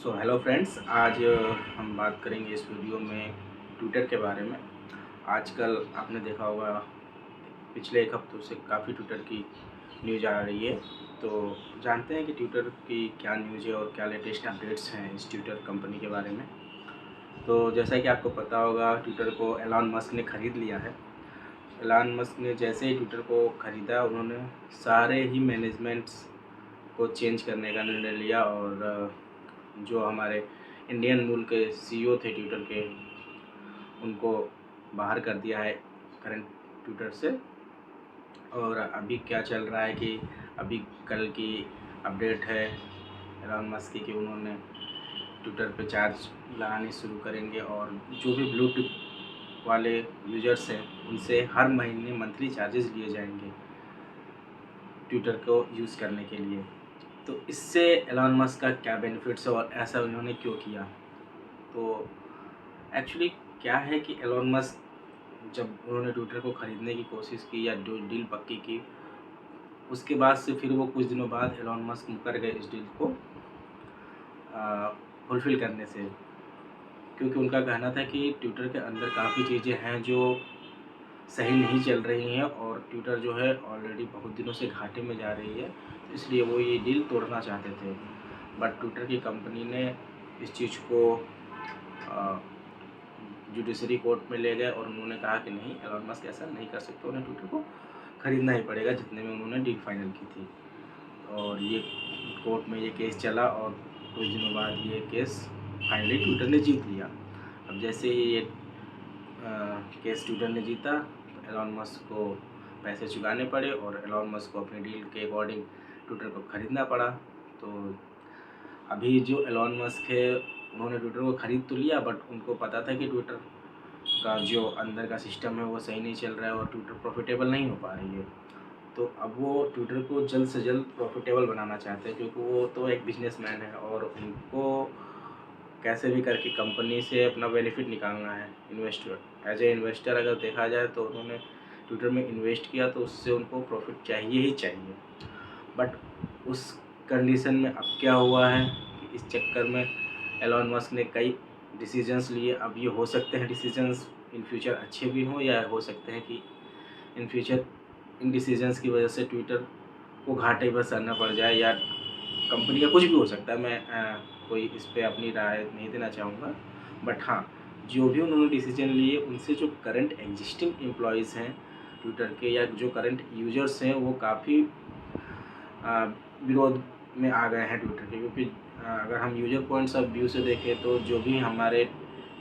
Hello friends, आज हम बात करेंगे इस वीडियो में ट्विटर के बारे में। आजकल आपने देखा होगा, पिछले एक हफ्तों से काफ़ी ट्विटर की न्यूज़ आ रही है। तो जानते हैं कि ट्विटर की क्या न्यूज़ है और क्या लेटेस्ट अपडेट्स हैं इस ट्विटर कंपनी के बारे में। तो जैसा कि आपको पता होगा, ट्विटर को एलॉन मस्क ने ख़रीद लिया है। एलॉन मस्क ने जैसे ही ट्विटर को ख़रीदा, उन्होंने सारे ही मैनेजमेंट्स को चेंज करने का निर्णय लिया और जो हमारे इंडियन मूल के सीईओ थे ट्विटर के, उनको बाहर कर दिया है करंट ट्विटर से। और अभी क्या चल रहा है कि अभी कल की अपडेट है एलॉन मस्क की कि उन्होंने ट्विटर पे चार्ज लगाने शुरू करेंगे और जो भी ब्लू टिक वाले यूजर्स हैं उनसे हर महीने मंथली चार्जेस लिए जाएंगे ट्विटर को यूज़ करने के लिए। तो इससे एलॉन मस्क का क्या बेनिफिट्स है और ऐसा उन्होंने क्यों किया? तो एक्चुअली क्या है कि एलॉन मस्क जब उन्होंने ट्विटर को ख़रीदने की कोशिश की या डील पक्की की, उसके बाद से फिर वो कुछ दिनों बाद एलॉन मस्क मुकर गए इस डील को फुलफ़िल करने से, क्योंकि उनका कहना था कि ट्विटर के अंदर काफ़ी चीज़ें हैं जो सही नहीं चल रही हैं और ट्विटर जो है ऑलरेडी बहुत दिनों से घाटे में जा रही है, तो इसलिए वो ये डील तोड़ना चाहते थे। बट ट्विटर की कंपनी ने इस चीज़ को जुडिशरी कोर्ट में ले गए और उन्होंने कहा कि नहीं, एलॉन मस्क ऐसा नहीं कर सकते, उन्हें ट्विटर को ख़रीदना ही पड़ेगा जितने में उन्होंने डील फाइनल की थी। और ये कोर्ट में ये केस चला और कुछ दिनों बाद ये केस फाइनली ट्विटर ने जीत लिया। अब जैसे ही ये केस ट्विटर ने जीता, तो एलॉन मस्क को पैसे चुकाने पड़े और एलॉन मस्क को अपनी डील के अकॉर्डिंग ट्विटर को ख़रीदना पड़ा। तो अभी जो एलॉन मस्क है, उन्होंने ट्विटर को ख़रीद तो लिया, बट उनको पता था कि ट्विटर का जो अंदर का सिस्टम है वो सही नहीं चल रहा है और ट्विटर प्रॉफिटेबल नहीं हो पा रही है। तो अब वो ट्विटर को जल्द से जल्द प्रॉफिटेबल बनाना चाहते हैं, क्योंकि वो तो एक बिजनेसमैन है और उनको कैसे भी करके कंपनी से अपना बेनिफिट निकालना है। इन्वेस्टर, एज ए इन्वेस्टर अगर देखा जाए तो उन्होंने ट्विटर में इन्वेस्ट किया, तो उससे उनको प्रॉफिट चाहिए ही चाहिए। बट उस कंडीशन में अब क्या हुआ है कि इस चक्कर में एलॉन मस्क ने कई डिसीजंस लिए। अब ये हो सकते हैं डिसीजंस इन फ्यूचर अच्छे भी हों, या हो सकते हैं कि इन फ्यूचर इन डिसीजंस की वजह से ट्विटर को घाटे पर सहना पड़ जाए, या कंपनी का कुछ भी हो सकता है। मैं कोई इस पे अपनी राय नहीं देना चाहूँगा, बट हाँ, जो भी उन्होंने डिसीजन लिए उनसे जो करंट एग्जिस्टिंग एम्प्लॉयज़ हैं ट्विटर के, या जो करंट यूजर्स हैं, वो काफ़ी विरोध में आ गए हैं ट्विटर के। क्योंकि अगर हम यूजर पॉइंट्स ऑफ व्यू से देखें तो जो भी हमारे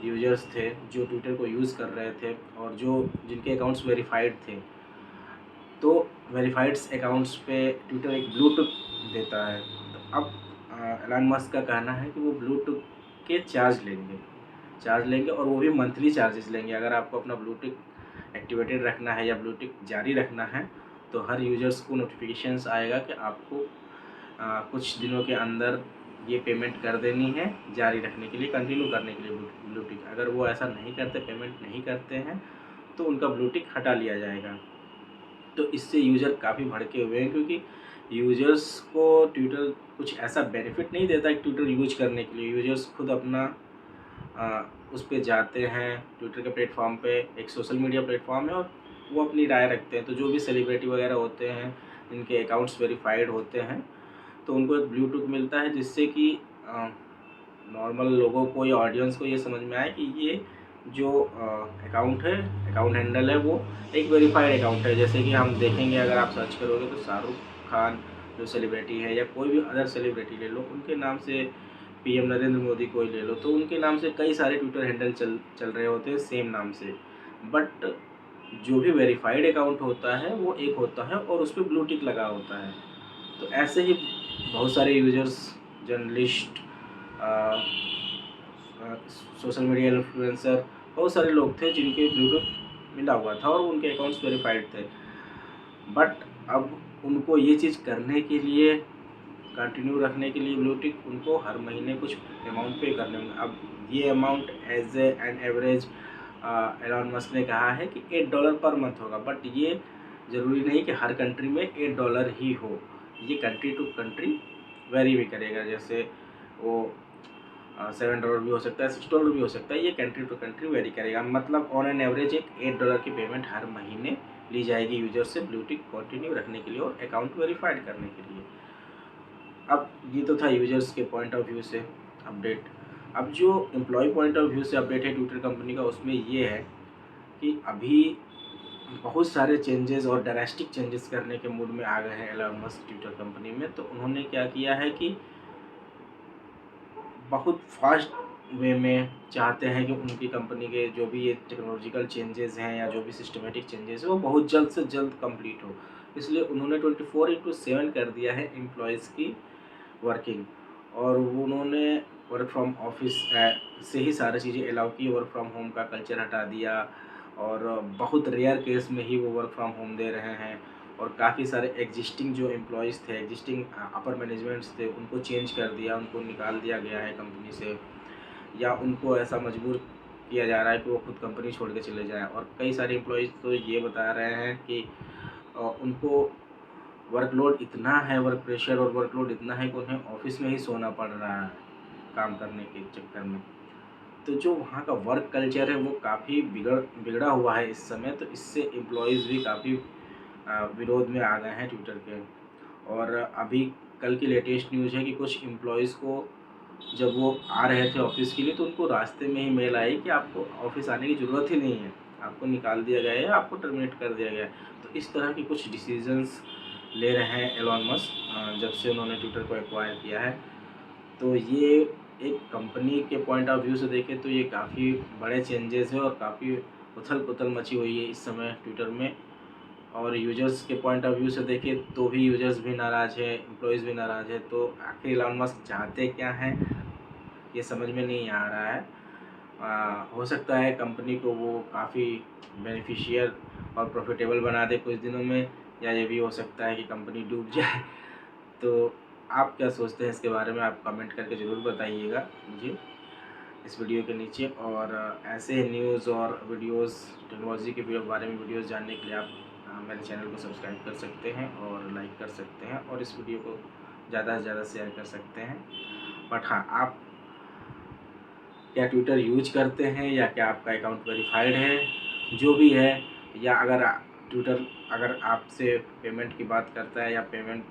यूजर्स थे जो ट्विटर को यूज़ कर रहे थे और जो जिनके अकाउंट्स वेरीफाइड थे, तो वेरीफाइड्स अकाउंट्स पे ट्विटर एक ब्लू टिक देता है। तो अब एलॉन मस्क का कहना है कि वो ब्लू टिक के चार्ज लेंगे और वो भी मंथली चार्जेस लेंगे। अगर आपको अपना ब्लू टिक एक्टिवेटेड रखना है या ब्लू टिक जारी रखना है, तो हर यूजर्स को नोटिफिकेशंस आएगा कि आपको कुछ दिनों के अंदर ये पेमेंट कर देनी है जारी रखने के लिए, कंटिन्यू करने के लिए ब्लू टिक। अगर वो ऐसा नहीं करते, पेमेंट नहीं करते हैं, तो उनका ब्लू टिक हटा लिया जाएगा। तो इससे यूज़र काफ़ी भड़के हुए हैं, क्योंकि यूज़र्स को ट्विटर कुछ ऐसा बेनिफिट नहीं देता है ट्विटर यूज करने के लिए। यूज़र्स खुद अपना उस पे जाते हैं, ट्विटर के प्लेटफॉर्म पे एक सोशल मीडिया प्लेटफॉर्म है, और वो अपनी राय रखते हैं। तो जो भी सेलिब्रिटी वगैरह होते हैं, जिनके अकाउंट्स वेरीफाइड होते हैं, तो उनको एक ब्लू टिक मिलता है, जिससे कि नॉर्मल लोगों को या ऑडियंस को ये समझ में आए कि ये जो अकाउंट है, अकाउंट हैंडल है, वो एक वेरीफाइड अकाउंट है। जैसे कि हम देखेंगे, अगर आप सर्च करोगे तो शाहरुख खान जो सेलिब्रिटी है, या कोई भी अदर सेलिब्रिटी ले लो, उनके नाम से, पीएम नरेंद्र मोदी को ही ले लो, तो उनके नाम से कई सारे ट्विटर हैंडल चल रहे होते हैं सेम नाम से। बट जो भी वेरीफाइड अकाउंट होता है वो एक होता है और उस पर ब्लू टिक लगा होता है। तो ऐसे ही बहुत सारे users, journalist, social media influencer, बहुत सारे लोग थे जिनके ब्लू टिक मिला हुआ था और उनके अकाउंट्स वेरीफाइड थे। बट अब उनको ये चीज़ करने के लिए, कंटिन्यू रखने के लिए ब्लू टिक, उनको हर महीने कुछ अमाउंट पे करने होंगे। अब ये amount as an average Elon Musk ने कहा है कि $8 पर मंथ होगा। बट ये ज़रूरी नहीं कि हर कंट्री में $8 ही हो, ये कंट्री टू कंट्री वेरी भी करेगा। जैसे वो $7 भी हो सकता है, $6 भी हो सकता है। ये कंट्री टू कंट्री वेरी करेगा। मतलब ऑन एन एवरेज एक $8 की पेमेंट हर महीने ली जाएगी यूजर से ब्लू टिक कंटिन्यू रखने के लिए और अकाउंट वेरीफाइड करने के लिए। अब ये तो था यूजर्स के पॉइंट ऑफ व्यू से अपडेट। अब जो एम्प्लॉय पॉइंट ऑफ व्यू से अपडेट है ट्विटर कंपनी का, उसमें ये है कि अभी बहुत सारे चेंजेस और ड्रास्टिक चेंजेस करने के मूड में आ गए हैं एलन मस्क ट्विटर कंपनी में। तो उन्होंने क्या किया है कि बहुत फास्ट वे में चाहते हैं कि उनकी कंपनी के जो भी ये टेक्नोलॉजिकल चेंजेस हैं या जो भी सिस्टमेटिक चेंजेस हैं वो बहुत जल्द से जल्द कंप्लीट हो। इसलिए उन्होंने 24/7 कर दिया है एम्प्लॉयज़ की वर्किंग। और वो उन्होंने वर्क फ्रॉम ऑफिस से ही सारी चीज़ें अलाउ की। वर्क फ्रॉम होम का कल्चर हटा दिया और बहुत रेयर केस में ही वो वर्क फ्रॉम होम दे रहे हैं। और काफ़ी सारे एग्जिस्टिंग जो एम्प्लॉयज़ थे, एग्जिस्टिंग अपर मैनेजमेंट्स थे, उनको चेंज कर दिया, उनको निकाल दिया गया है कंपनी से, या उनको ऐसा मजबूर किया जा रहा है कि वो खुद कंपनी छोड़ के चले जाएँ। और कई सारे एम्प्लॉयज़ तो ये बता रहे हैं कि उनको वर्कलोड इतना है, वर्क प्रेशर और वर्कलोड इतना है कि उन्हें ऑफिस में ही सोना पड़ रहा है काम करने के चक्कर में। तो जो वहाँ का वर्क कल्चर है वो काफ़ी बिगड़ा हुआ है इस समय। तो इससे एम्प्लॉयज़ भी काफ़ी विरोध में आ गए हैं ट्विटर के। और अभी कल की लेटेस्ट न्यूज़ है कि कुछ एम्प्लॉयज़ को जब वो आ रहे थे ऑफिस के लिए तो उनको रास्ते में ही मेल आई कि आपको ऑफिस आने की ज़रूरत ही नहीं है, आपको निकाल दिया गया है, आपको टर्मिनेट कर दिया गया है। तो इस तरह की कुछ डिसीजंस ले रहे हैं एलन मस्क जब से उन्होंने ट्विटर को एक्वायर किया है। तो ये एक कंपनी के पॉइंट ऑफ व्यू से देखें तो ये काफ़ी बड़े चेंजेस हैं और काफ़ी उथल-पुथल मची हुई है इस समय ट्विटर में। और यूजर्स के पॉइंट ऑफ व्यू से देखें तो भी यूजर्स भी नाराज़ हैं, एम्प्लॉयज़ भी नाराज़ हैं। तो आखिर एलन मस्क चाहते क्या हैं, ये समझ में नहीं आ रहा है। हो सकता है कंपनी को वो काफ़ी बेनिफिशियल और प्रॉफिटेबल बना दे कुछ दिनों में, या ये भी हो सकता है कि कंपनी डूब जाए। तो आप क्या सोचते हैं इसके बारे में, आप कमेंट करके ज़रूर बताइएगा मुझे इस वीडियो के नीचे। और ऐसे न्यूज़ और वीडियोस टेक्नोलॉजी के बारे में वीडियोस जानने के लिए आप मेरे चैनल को सब्सक्राइब कर सकते हैं और लाइक कर सकते हैं और इस वीडियो को ज़्यादा से ज़्यादा शेयर कर सकते हैं। बट हाँ, आप क्या ट्विटर यूज करते हैं या क्या आपका अकाउंट वेरीफाइड है, जो भी है, या अगर ट्विटर अगर आपसे पेमेंट की बात करता है या पेमेंट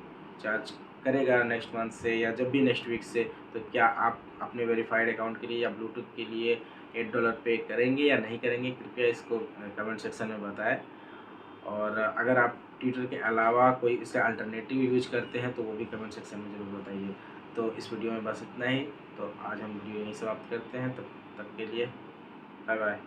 चार्ज करेगा नेक्स्ट मंथ से या जब भी नेक्स्ट वीक से, तो क्या आप अपने वेरीफाइड अकाउंट के लिए या ब्लूटूथ के लिए $8 पे करेंगे या नहीं करेंगे, कृपया इसको कमेंट सेक्शन में बताएं। और अगर आप ट्विटर के अलावा कोई इसका अल्टरनेटिव यूज करते हैं तो वो भी कमेंट सेक्शन में ज़रूर बताइए। तो इस वीडियो में बस इतना ही। तो आज हम वीडियो यहीं समाप्त करते हैं। तब तक के लिए बाय बाय।